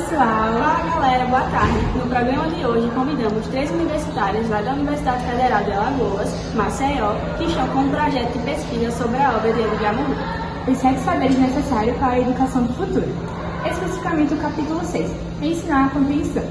pessoal! Fala galera, boa tarde. No programa de hoje convidamos 3 universitários lá da Universidade Federal de Alagoas, Maceió, que estão com um projeto de pesquisa sobre a obra de Edgar Morin. Os 7 saberes necessários para a educação do futuro. Especificamente o capítulo 6, ensinar a compreensão.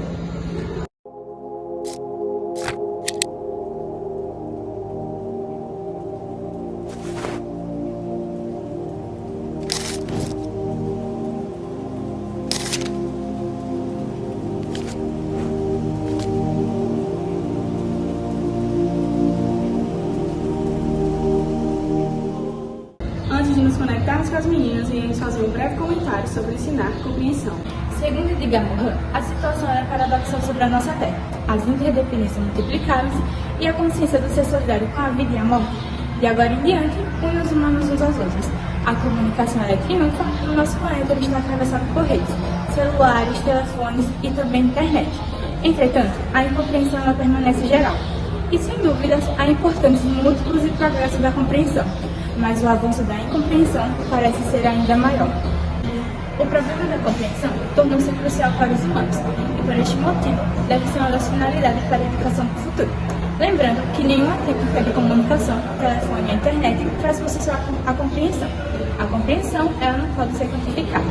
Antes de nos conectarmos com as meninas, iremos fazer um breve comentário sobre ensinar compreensão. Segundo Edgar Morin, a situação era paradoxal sobre a nossa Terra. As interdependências multiplicaram-se e a consciência do ser solidário com a vida e a morte. De agora em diante, une os humanos uns aos outros. A comunicação é triunfa e o nosso planeta está atravessado por redes, celulares, telefones e também internet. Entretanto, a incompreensão ela permanece geral. E sem dúvidas, há importâncias múltiplos e progressos da compreensão, mas o avanço da incompreensão parece ser ainda maior. O problema da compreensão tornou-se crucial para os humanos, e por este motivo deve ser uma das finalidades para a educação do futuro. Lembrando que nenhuma técnica de comunicação, telefone e internet traz por si só a compreensão. A compreensão ela não pode ser quantificada.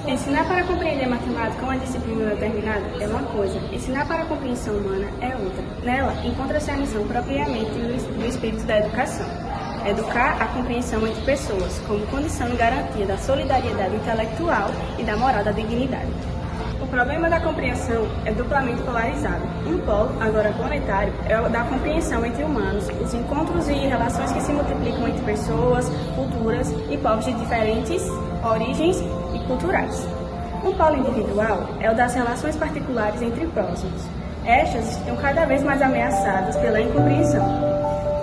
Ensinar para compreender matemática uma disciplina determinada é uma coisa, ensinar para a compreensão humana é outra. Nela, encontra-se a missão propriamente do espírito da educação. Educar a compreensão entre pessoas, como condição e garantia da solidariedade intelectual e da moral da dignidade. O problema da compreensão é duplamente polarizado. Um polo, agora planetário, é o da compreensão entre humanos, os encontros e relações que se multiplicam entre pessoas, culturas e povos de diferentes origens e culturais. Um polo individual é o das relações particulares entre próximos. Estas estão cada vez mais ameaçadas pela incompreensão.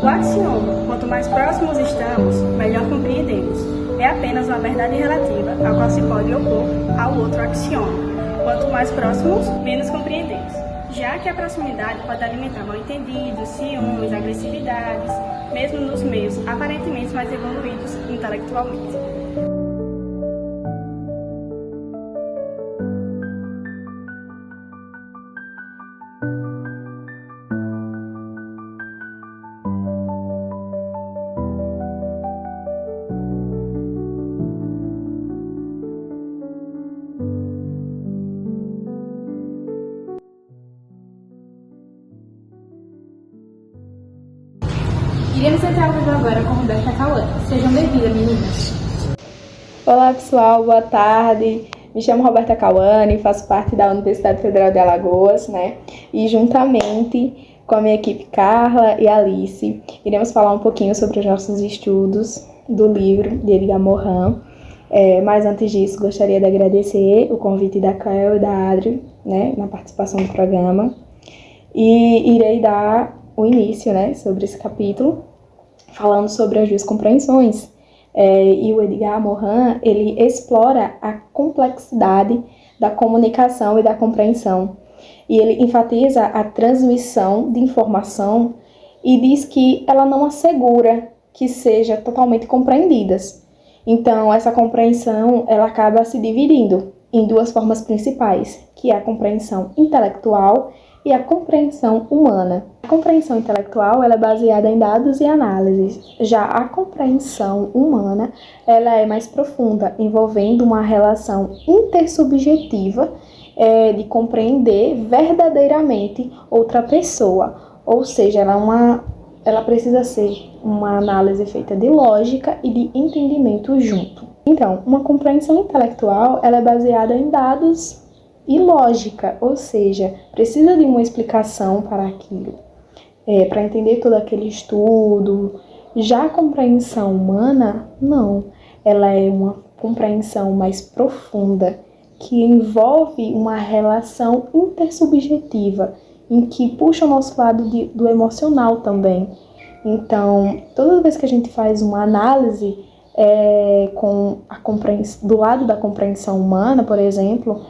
O axioma, quanto mais próximos estamos, melhor compreendemos, é apenas uma verdade relativa ao qual se pode opor ao outro axioma. Quanto mais próximos, menos compreendemos, já que a proximidade pode alimentar mal-entendidos, ciúmes, agressividades, mesmo nos meios aparentemente mais evoluídos intelectualmente. Iremos entrar ao vivo agora com Roberta Cauã. Sejam bem-vindas, meninas. Olá pessoal, boa tarde. Me chamo Roberta Cauane, faço parte da Universidade Federal de Alagoas, né? E juntamente com a minha equipe Carla e Alice, iremos falar um pouquinho sobre os nossos estudos do livro de Edgar Morin. Mas antes disso, gostaria de agradecer o convite da Cléo e da Adri, né, na participação do programa. E irei dar o início, né, sobre esse capítulo, falando sobre as duas compreensões. E o Edgar Morin, ele explora a complexidade da comunicação e da compreensão. E ele enfatiza a transmissão de informação e diz que ela não assegura que seja totalmente compreendidas. Então, essa compreensão, ela acaba se dividindo em duas formas principais, que é a compreensão intelectual e a compreensão humana. A compreensão intelectual ela é baseada em dados e análises. Já a compreensão humana ela é mais profunda, envolvendo uma relação intersubjetiva de compreender verdadeiramente outra pessoa. Ou seja, ela precisa ser uma análise feita de lógica e de entendimento junto. Então, uma compreensão intelectual ela é baseada em dados e lógica, ou seja, precisa de uma explicação para aquilo, para entender todo aquele estudo. Já a compreensão humana, não. Ela é uma compreensão mais profunda, que envolve uma relação intersubjetiva, em que puxa o nosso lado do emocional também. Então, toda vez que a gente faz uma análise do lado da compreensão humana, por exemplo,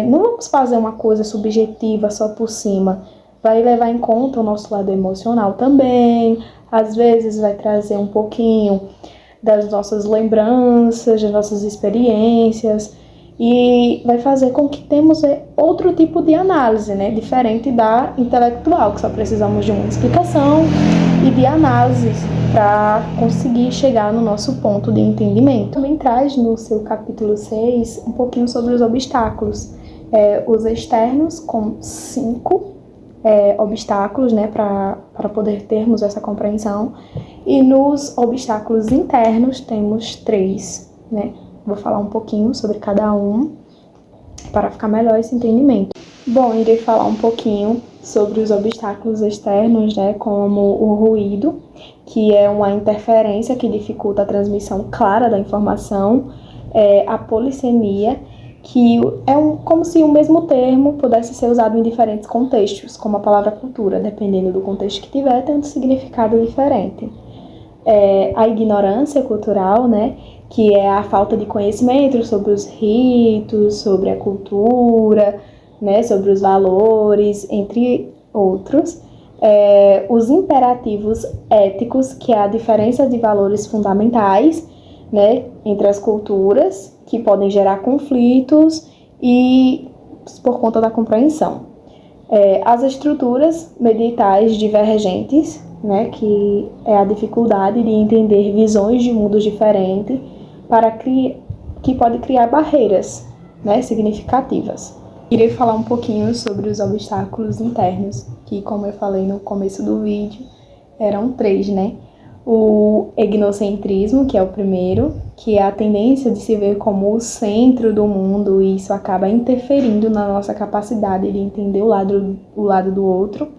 não vamos fazer uma coisa subjetiva só por cima. Vai levar em conta o nosso lado emocional também, às vezes vai trazer um pouquinho das nossas lembranças, das nossas experiências, e vai fazer com que temos outro tipo de análise, né? Diferente da intelectual, que só precisamos de uma explicação e de análises para conseguir chegar no nosso ponto de entendimento. Também traz no seu capítulo 6 um pouquinho sobre os obstáculos, os externos, com 5 obstáculos, né, para poder termos essa compreensão, e nos obstáculos internos temos 3, né? Vou falar um pouquinho sobre cada um para ficar melhor esse entendimento. Bom, irei falar um pouquinho sobre os obstáculos externos, né, como o ruído, que é uma interferência que dificulta a transmissão clara da informação, a polissemia, que é como se o mesmo termo pudesse ser usado em diferentes contextos, como a palavra cultura, dependendo do contexto que tiver, tem um significado diferente. A ignorância cultural, né, que é a falta de conhecimento sobre os ritos, sobre a cultura, né, sobre os valores, entre outros. Os imperativos éticos, que é a diferença de valores fundamentais, né, entre as culturas, que podem gerar conflitos e por conta da compreensão. As estruturas meditais divergentes, né, que é a dificuldade de entender visões de mundos diferentes, que pode criar barreiras, né, significativas. Irei falar um pouquinho sobre os obstáculos internos, que, como eu falei no começo do vídeo, eram 3, né? O egnocentrismo, que é o primeiro, que é a tendência de se ver como o centro do mundo, e isso acaba interferindo na nossa capacidade de entender o lado do outro.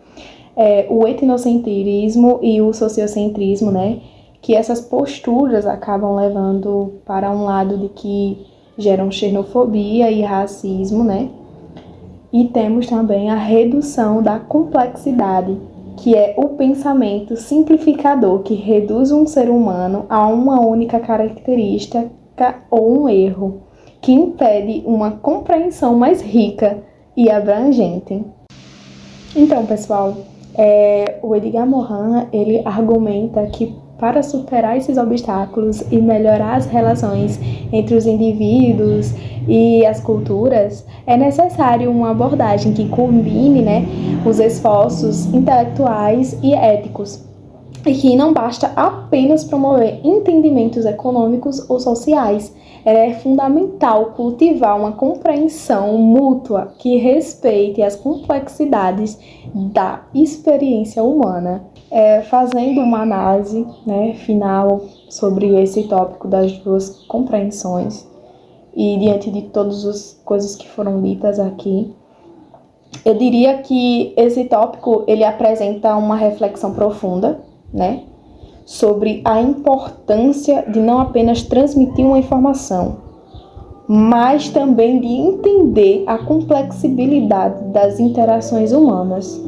O etnocentrismo e o sociocentrismo, né? Que essas posturas acabam levando para um lado de que geram xenofobia e racismo, né? E temos também a redução da complexidade, que é o pensamento simplificador, que reduz um ser humano a uma única característica ou um erro, que impede uma compreensão mais rica e abrangente. Então, pessoal, o Edgar Morin, ele argumenta que para superar esses obstáculos e melhorar as relações entre os indivíduos e as culturas, é necessário uma abordagem que combine, né, os esforços intelectuais e éticos, e que não basta apenas promover entendimentos econômicos ou sociais. É fundamental cultivar uma compreensão mútua que respeite as complexidades da experiência humana. Fazendo uma análise, né, final sobre esse tópico das 2 compreensões, e diante de todas as coisas que foram ditas aqui, eu diria que esse tópico ele apresenta uma reflexão profunda, né, sobre a importância de não apenas transmitir uma informação, mas também de entender a complexibilidade das interações humanas.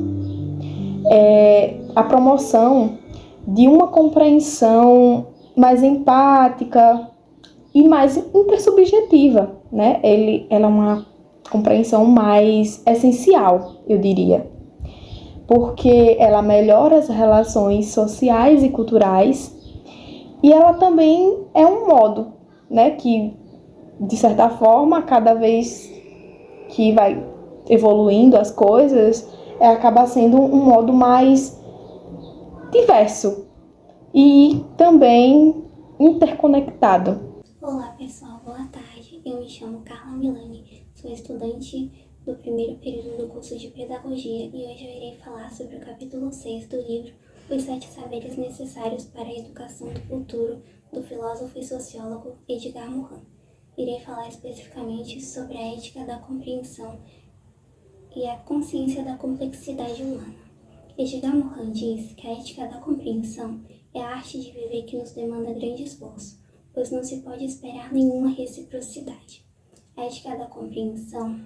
A promoção de uma compreensão mais empática e mais intersubjetiva, né? Ela é uma compreensão mais essencial, eu diria, porque ela melhora as relações sociais e culturais, e ela também é um modo, né, que, de certa forma, cada vez que vai evoluindo as coisas, acaba sendo um modo mais diverso e também interconectado. Olá pessoal, boa tarde. Eu me chamo Carla Milani, sou estudante do primeiro período do curso de Pedagogia e hoje eu irei falar sobre o capítulo 6 do livro Os 7 Saberes Necessários para a Educação do Futuro, do filósofo e sociólogo Edgar Morin. Irei falar especificamente sobre a ética da compreensão e a consciência da complexidade humana. Edgar Morin diz que a ética da compreensão é a arte de viver que nos demanda grande esforço, pois não se pode esperar nenhuma reciprocidade. A ética da compreensão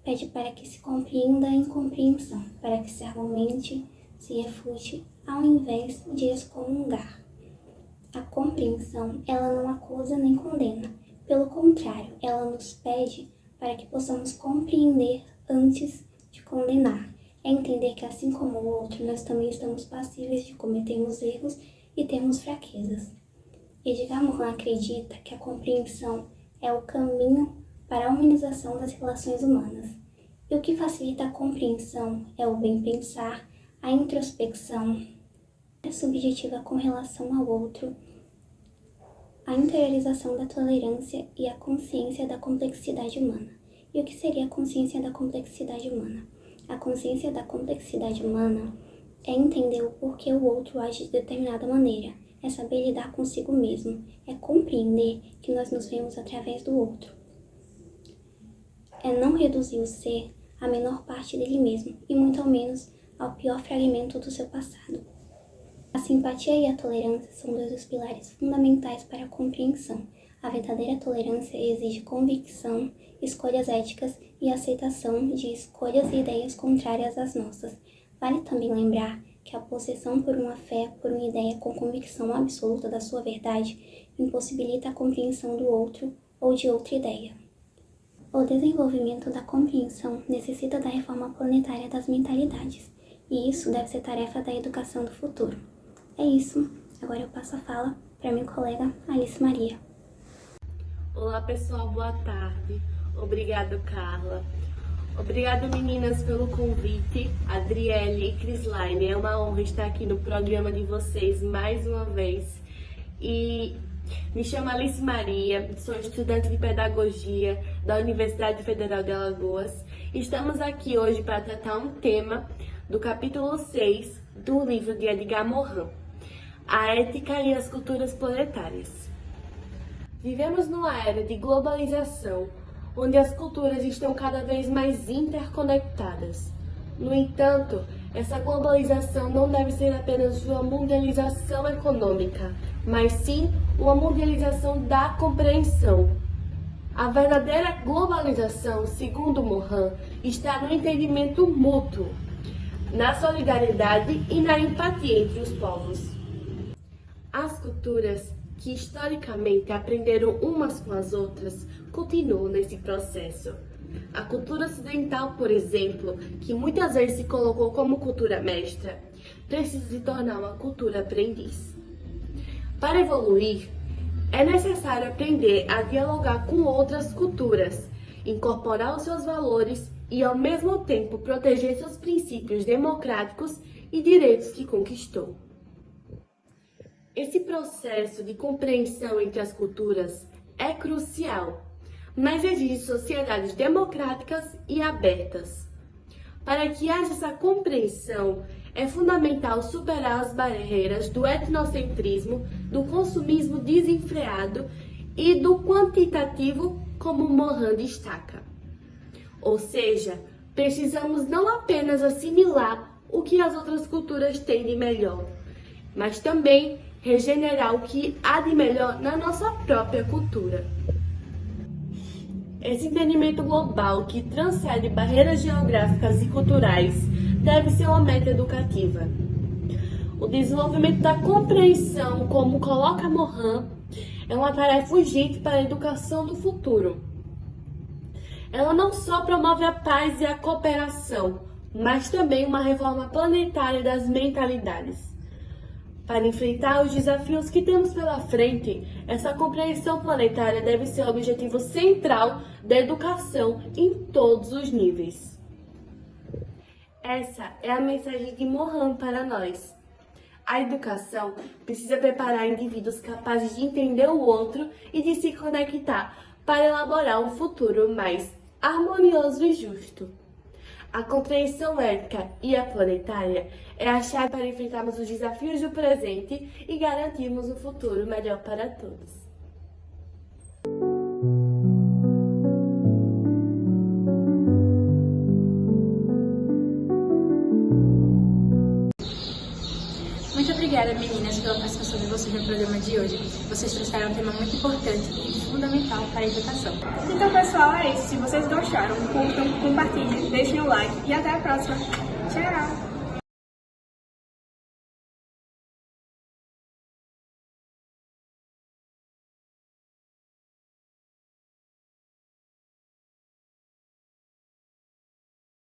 pede para que se compreenda a incompreensão, para que se argumente, se refute, ao invés de excomungar. A compreensão, ela não acusa nem condena. Pelo contrário, ela nos pede para que possamos compreender antes de condenar. é entender que, assim como o outro, nós também estamos passíveis de cometermos erros e termos fraquezas. Edgar Morin acredita que a compreensão é o caminho para a humanização das relações humanas. E o que facilita a compreensão é o bem-pensar, a introspecção, a subjetiva com relação ao outro, a interiorização da tolerância e a consciência da complexidade humana. E o que seria a consciência da complexidade humana? A consciência da complexidade humana é entender o porquê o outro age de determinada maneira, é saber lidar consigo mesmo, é compreender que nós nos vemos através do outro. É não reduzir o ser à menor parte dele mesmo, e muito ao menos ao pior fragmento do seu passado. A simpatia e a tolerância são dois dos pilares fundamentais para a compreensão. A verdadeira tolerância exige convicção, escolhas éticas e aceitação de escolhas e ideias contrárias às nossas. Vale também lembrar que a possessão por uma fé, por uma ideia com convicção absoluta da sua verdade, impossibilita a compreensão do outro ou de outra ideia. O desenvolvimento da compreensão necessita da reforma planetária das mentalidades, e isso deve ser tarefa da educação do futuro. É isso, agora eu passo a fala para minha colega Alice Maria. Olá pessoal, boa tarde. Obrigado, Carla. Obrigado, meninas, pelo convite. Adriele e Crislaine, é uma honra estar aqui no programa de vocês mais uma vez. E me chamo Alice Maria, sou estudante de Pedagogia da Universidade Federal de Alagoas. Estamos aqui hoje para tratar um tema do capítulo 6 do livro de Edgar Morin, A Ética e as Culturas Planetárias. Vivemos numa era de globalização, onde as culturas estão cada vez mais interconectadas. No entanto, essa globalização não deve ser apenas uma mundialização econômica, mas sim uma mundialização da compreensão. A verdadeira globalização, segundo Morin, está no entendimento mútuo, na solidariedade e na empatia entre os povos. As culturas que historicamente aprenderam umas com as outras continuam nesse processo. A cultura ocidental, por exemplo, que muitas vezes se colocou como cultura mestra, precisa se tornar uma cultura aprendiz. Para evoluir, é necessário aprender a dialogar com outras culturas, incorporar os seus valores e, ao mesmo tempo, proteger seus princípios democráticos e direitos que conquistou. Esse processo de compreensão entre as culturas é crucial, mas exige sociedades democráticas e abertas. Para que haja essa compreensão, é fundamental superar as barreiras do etnocentrismo, do consumismo desenfreado e do quantitativo, como Morin destaca. Ou seja, precisamos não apenas assimilar o que as outras culturas têm de melhor, mas também regenerar o que há de melhor na nossa própria cultura. Esse entendimento global que transcende barreiras geográficas e culturais deve ser uma meta educativa. O desenvolvimento da compreensão, como coloca Morin, é uma tarefa urgente para a educação do futuro. Ela não só promove a paz e a cooperação, mas também uma reforma planetária das mentalidades. Para enfrentar os desafios que temos pela frente, essa compreensão planetária deve ser o objetivo central da educação em todos os níveis. Essa é a mensagem de Morin para nós. A educação precisa preparar indivíduos capazes de entender o outro e de se conectar para elaborar um futuro mais harmonioso e justo. A compreensão ética e a planetária é a chave para enfrentarmos os desafios do presente e garantirmos um futuro melhor para todos. Muito obrigada, meninas, pela participação de vocês no programa de hoje. Vocês trouxeram um tema muito importante e fundamental para a educação. Então, pessoal, é isso. Se vocês gostaram, curtam, compartilhem, deixem o like e até a próxima. Tchau!